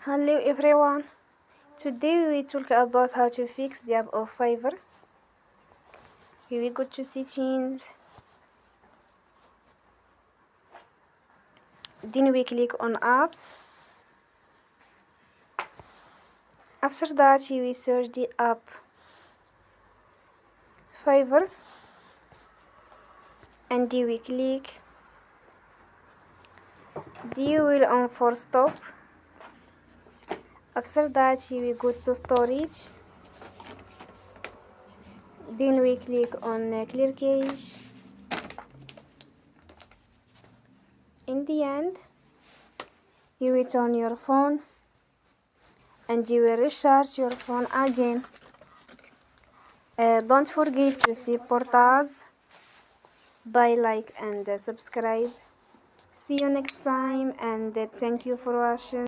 Hello everyone. Today we talk about how to fix the app of Fiverr. Here we go to settings. Then we click on apps. After that we search the app Fiverr and we click the wheel on for stop. After that we go to storage. Then we click on clear cache. In the end, you will turn your phone and you will recharge your phone again. Don't forget to support us by like and subscribe. See you next time and thank you for watching.